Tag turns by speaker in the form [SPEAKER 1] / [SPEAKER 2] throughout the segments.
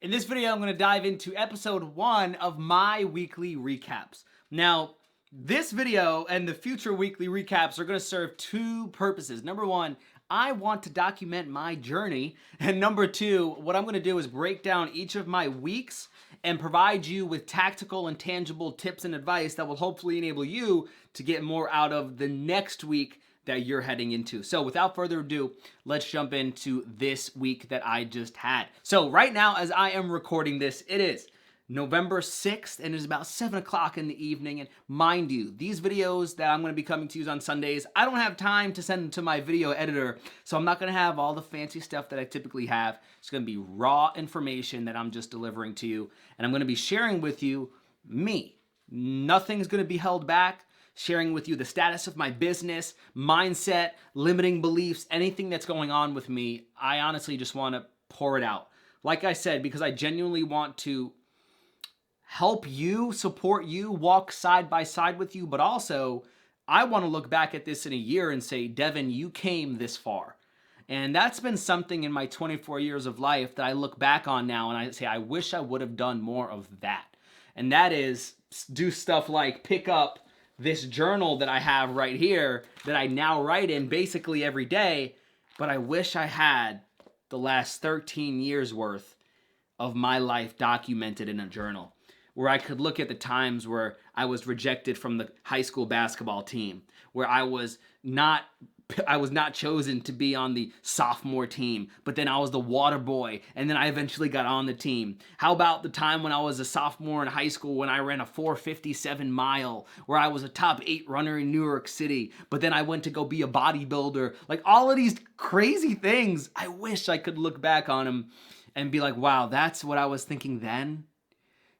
[SPEAKER 1] In this video, I'm going to dive into episode 1 of my weekly recaps. Now, this video and the future weekly recaps are going to serve two purposes. Number one, I want to document my journey. And number two, what I'm going to do is break down each of my weeks and provide you with tactical and tangible tips and advice that will hopefully enable you to get more out of the next week that you're heading into. So without further ado, let's jump into this week that I just had. So right now, as I am recording this, it is November 6th, and it is about 7 o'clock in the evening. And mind you, these videos that I'm going to be coming to you on Sundays, I don't have time to send them to my video editor, so I'm not going to have all the fancy stuff that I typically have. It's going to be raw information that I'm just delivering to you, and I'm going to be sharing with you me. Nothing's going to be held back. Sharing with you the status of my business, mindset, limiting beliefs, anything that's going on with me. I honestly just want to pour it out. Like I said, because I genuinely want to help you, support you, walk side by side with you, but also I want to look back at this in a year and say, Devin, you came this far. And that's been something in my 24 years of life that I look back on now and I say, I wish I would have done more of that. And that is do stuff like pick up this journal that I have right here that I now write in basically every day, but I wish I had the last 13 years worth of my life documented in a journal, where I could look at the times where I was rejected from the high school basketball team, where I was not chosen to be on the sophomore team, but then I was the water boy, and then I eventually got on the team. How about the time when I was a sophomore in high school when I ran a 4:57 mile, where I was a top 8 runner in New York City, but then I went to go be a bodybuilder. Like all of these crazy things, I wish I could look back on them and be like, wow, that's what I was thinking then.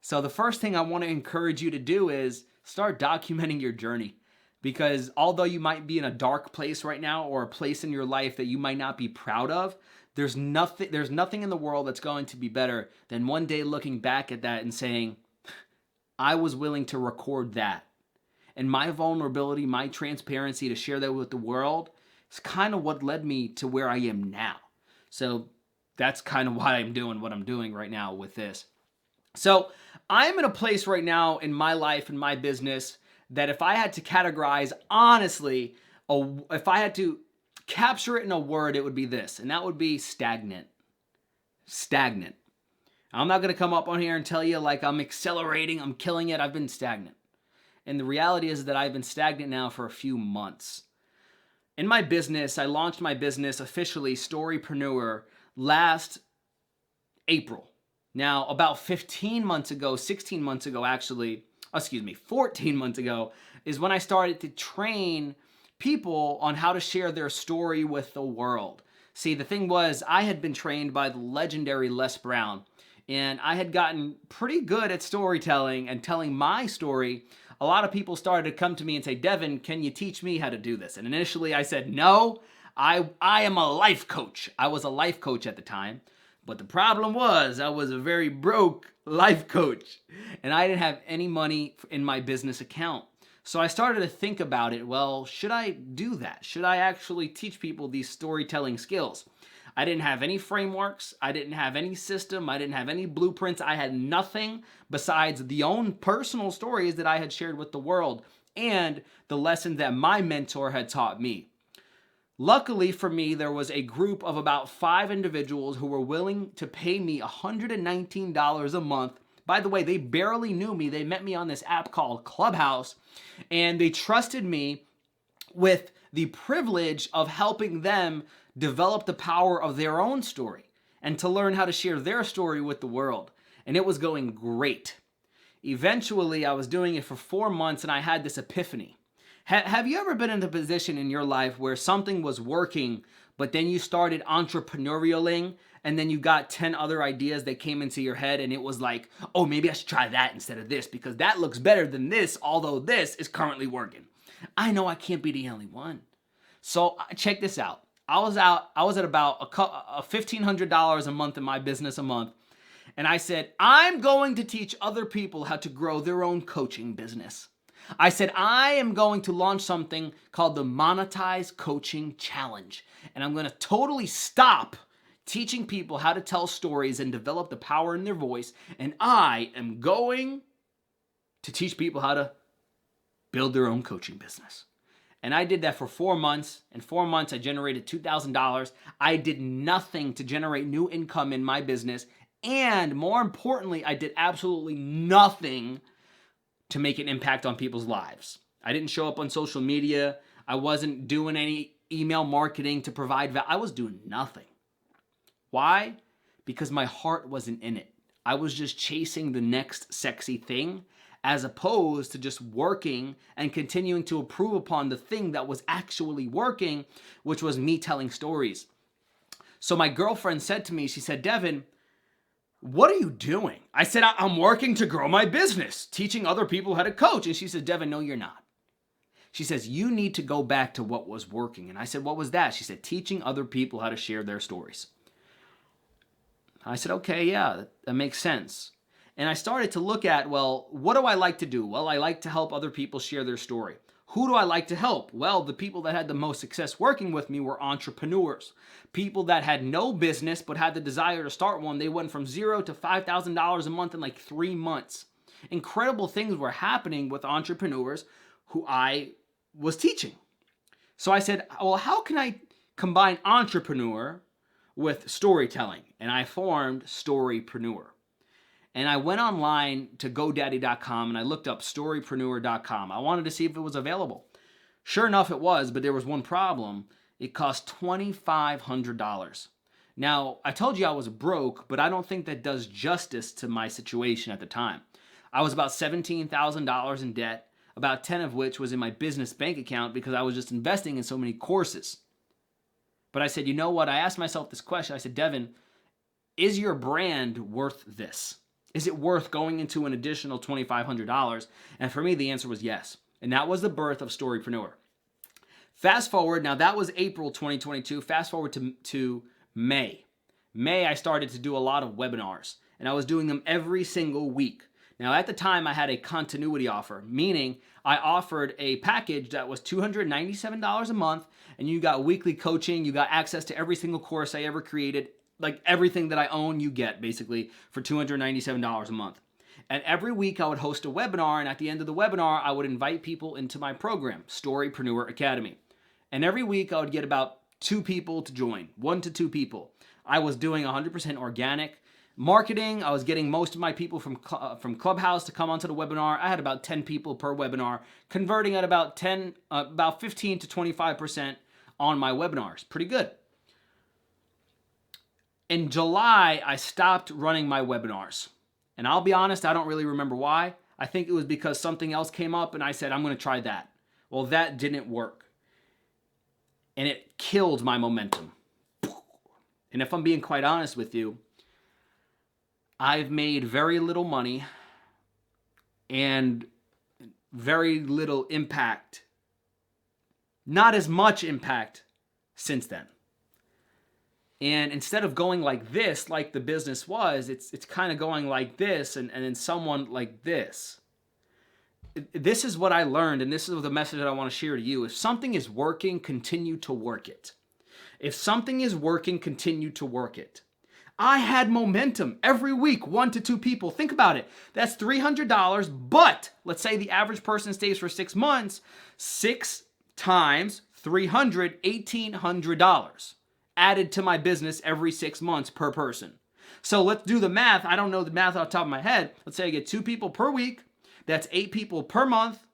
[SPEAKER 1] So the first thing I want to encourage you to do is start documenting your journey. Because although you might be in a dark place right now or a place in your life that you might not be proud of, there's nothing in the world that's going to be better than one day looking back at that and saying, I was willing to record that. And my vulnerability, my transparency to share that with the world is kind of what led me to where I am now. So that's kind of why I'm doing what I'm doing right now with this. So I'm in a place right now in my life and my business that if I had to categorize, honestly, if I had to capture it in a word, it would be this, and that would be stagnant. Stagnant. I'm not going to come up on here and tell you like I'm accelerating, I'm killing it. I've been stagnant. And the reality is that I've been stagnant now for a few months. In my business, I launched my business officially, Storypreneur, last April. Now, about 16 months ago actually, 14 months ago, is when I started to train people on how to share their story with the world. See, the thing was, I had been trained by the legendary Les Brown, and I had gotten pretty good at storytelling and telling my story. A lot of people started to come to me and say, Devin, can you teach me how to do this? And initially I said, no, I am a life coach. I was a life coach at the time. But the problem was I was a very broke life coach and I didn't have any money in my business account. So I started to think about it. Well, should I do that? Should I actually teach people these storytelling skills? I didn't have any frameworks. I didn't have any system. I didn't have any blueprints. I had nothing besides the own personal stories that I had shared with the world and the lessons that my mentor had taught me. Luckily for me, there was a group of about 5 individuals who were willing to pay me $119 a month. By the way, they barely knew me. They met me on this app called Clubhouse, and they trusted me with the privilege of helping them develop the power of their own story and to learn how to share their story with the world. And it was going great. Eventually, I was doing it for 4 months, and I had this epiphany. Have you ever been in a position in your life where something was working, but then you started entrepreneurialing, and then you got 10 other ideas that came into your head, and it was like, oh, maybe I should try that instead of this because that looks better than this, although this is currently working. I know I can't be the only one. So check this out. I was at about $1,500 a month in my business a month, and I said, I'm going to teach other people how to grow their own coaching business. I said, I am going to launch something called the Monetize Coaching Challenge. And I'm going to totally stop teaching people how to tell stories and develop the power in their voice. And I am going to teach people how to build their own coaching business. And I did that for 4 months. In 4 months, I generated $2,000. I did nothing to generate new income in my business. And more importantly, I did absolutely nothing to make an impact on people's lives. I didn't show up on social media. I wasn't doing any email marketing to provide value. I was doing nothing. Why? Because my heart wasn't in it. I was just chasing the next sexy thing, as opposed to just working and continuing to improve upon the thing that was actually working, which was me telling stories. So my girlfriend said to me, she said, Devin, what are you doing? I said, I'm working to grow my business, teaching other people how to coach. And she said, Devin, no, you're not. She says, you need to go back to what was working. And I said, what was that? She said, teaching other people how to share their stories. I said, okay, yeah, that makes sense. And I started to look at, well, what do I like to do? Well, I like to help other people share their story. Who do I like to help? Well, the people that had the most success working with me were entrepreneurs. People that had no business but had the desire to start one. They went from $0 to $5,000 a month in like 3 months. Incredible things were happening with entrepreneurs who I was teaching. So I said, well, how can I combine entrepreneur with storytelling? And I formed Storypreneur. And I went online to GoDaddy.com and I looked up Storypreneur.com. I wanted to see if it was available. Sure enough, it was, but there was one problem. It cost $2,500. Now, I told you I was broke, but I don't think that does justice to my situation at the time. I was about $17,000 in debt, about 10 of which was in my business bank account because I was just investing in so many courses. But I said, you know what? I asked myself this question. I said, Devin, is your brand worth this? Is it worth going into an additional $2,500? And for me, the answer was yes. And that was the birth of Storypreneur. Fast forward, now that was April 2022. Fast forward to May. May, I started to do a lot of webinars, and I was doing them every single week. Now, at the time, I had a continuity offer, meaning I offered a package that was $297 a month, and you got weekly coaching, you got access to every single course I ever created, like everything that I own, you get basically for $297 a month. And every week I would host a webinar, and at the end of the webinar, I would invite people into my program, Storypreneur Academy. And every week I would get about 2 people to join, 1 to 2 people. I was doing 100% organic marketing. I was getting most of my people from Clubhouse to come onto the webinar. I had about 10 people per webinar, converting at about 15 to 25% on my webinars. Pretty good. In July, I stopped running my webinars. And I'll be honest, I don't really remember why. I think it was because something else came up and I said, I'm going to try that. Well, that didn't work. And it killed my momentum. And if I'm being quite honest with you, I've made very little money and very little impact. Not as much impact since then. And instead of going like this, like the business was, it's kind of going like this and then someone like this. This is what I learned, and this is the message that I want to share to you. If something is working, continue to work it. If something is working, continue to work it. I had momentum every week, 1 to 2 people. Think about it. That's $300, but let's say the average person stays for 6 months. 6 times $300, $1,800 added to my business every 6 months per person. So let's do the math. I don't know the math off the top of my head. Let's say I get 2 people per week. That's 8 people per month.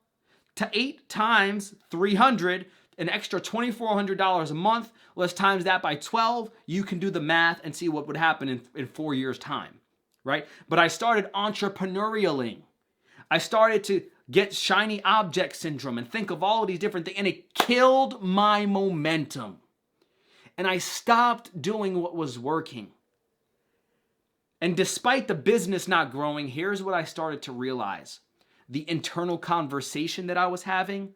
[SPEAKER 1] To 8 times 300, an extra $2,400 a month. Let's times that by 12. You can do the math and see what would happen in 4 years' time, right? But I started entrepreneurialing. I started to get shiny object syndrome and think of all of these different things, and it killed my momentum. And I stopped doing what was working. And despite the business not growing, here's what I started to realize. The internal conversation that I was having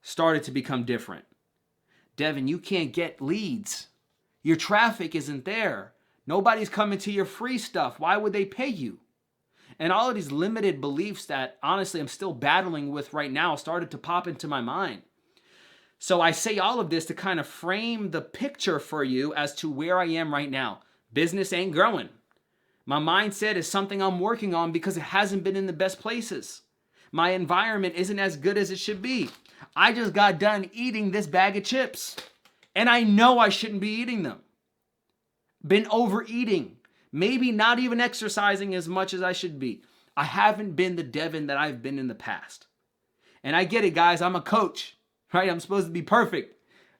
[SPEAKER 1] started to become different. Devin, you can't get leads. Your traffic isn't there. Nobody's coming to your free stuff. Why would they pay you? And all of these limited beliefs that honestly I'm still battling with right now started to pop into my mind. So I say all of this to kind of frame the picture for you as to where I am right now. Business ain't growing. My mindset is something I'm working on because it hasn't been in the best places. My environment isn't as good as it should be. I just got done eating this bag of chips, and I know I shouldn't be eating them. Been overeating, maybe not even exercising as much as I should be. I haven't been the Devin that I've been in the past. And I get it, guys. I'm a coach, right? I'm supposed to be perfect.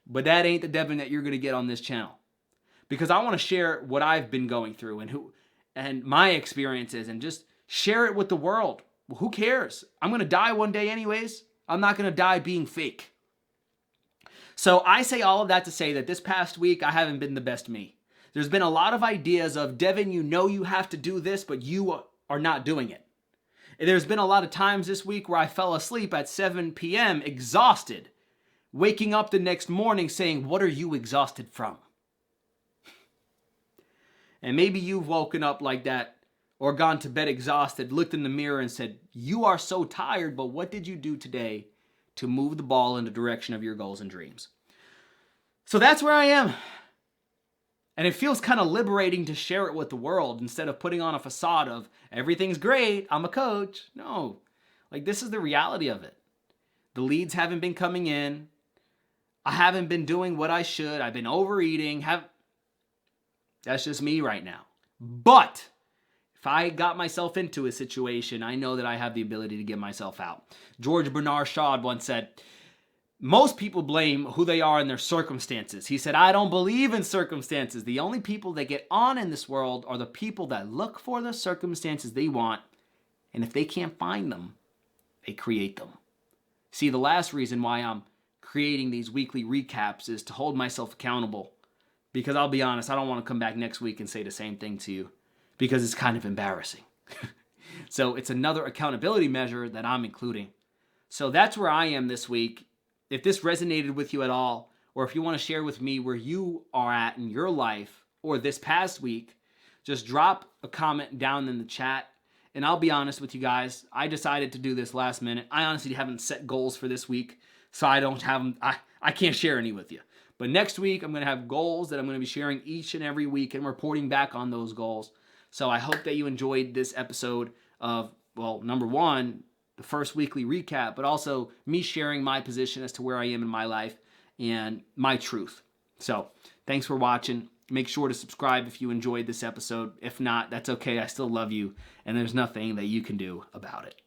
[SPEAKER 1] But that ain't the Devin that you're going to get on this channel. Because I want to share what I've been going through and my experiences and just share it with the world. Well, who cares? I'm going to die one day anyways. I'm not going to die being fake. So I say all of that to say that this past week, I haven't been the best me. There's been a lot of ideas of, Devin, you know you have to do this, but you are not doing it. And there's been a lot of times this week where I fell asleep at 7 p.m. exhausted, waking up the next morning saying, what are you exhausted from? And maybe you've woken up like that or gone to bed exhausted, looked in the mirror and said, you are so tired, but what did you do today to move the ball in the direction of your goals and dreams? So that's where I am. And it feels kind of liberating to share it with the world instead of putting on a facade of everything's great, I'm a coach. No, like this is the reality of it. The leads haven't been coming in. I haven't been doing what I should. I've been overeating. That's just me right now. But if I got myself into a situation, I know that I have the ability to get myself out. George Bernard Shaw once said, most people blame who they are in their circumstances. He said, I don't believe in circumstances. The only people that get on in this world are the people that look for the circumstances they want. And if they can't find them, they create them. See, the last reason why I'm creating these weekly recaps is to hold myself accountable. Because I'll be honest, I don't want to come back next week and say the same thing to you. Because it's kind of embarrassing. So it's another accountability measure that I'm including. So that's where I am this week. If this resonated with you at all, or if you want to share with me where you are at in your life or this past week, just drop a comment down in the chat. And I'll be honest with you guys, I decided to do this last minute. I honestly haven't set goals for this week, so I don't have them. I can't share any with you. But next week, I'm going to have goals that I'm going to be sharing each and every week and reporting back on those goals. So I hope that you enjoyed this episode of, well, number one, the first weekly recap, but also me sharing my position as to where I am in my life and my truth. So thanks for watching. Make sure to subscribe if you enjoyed this episode. If not, that's okay. I still love you, and there's nothing that you can do about it.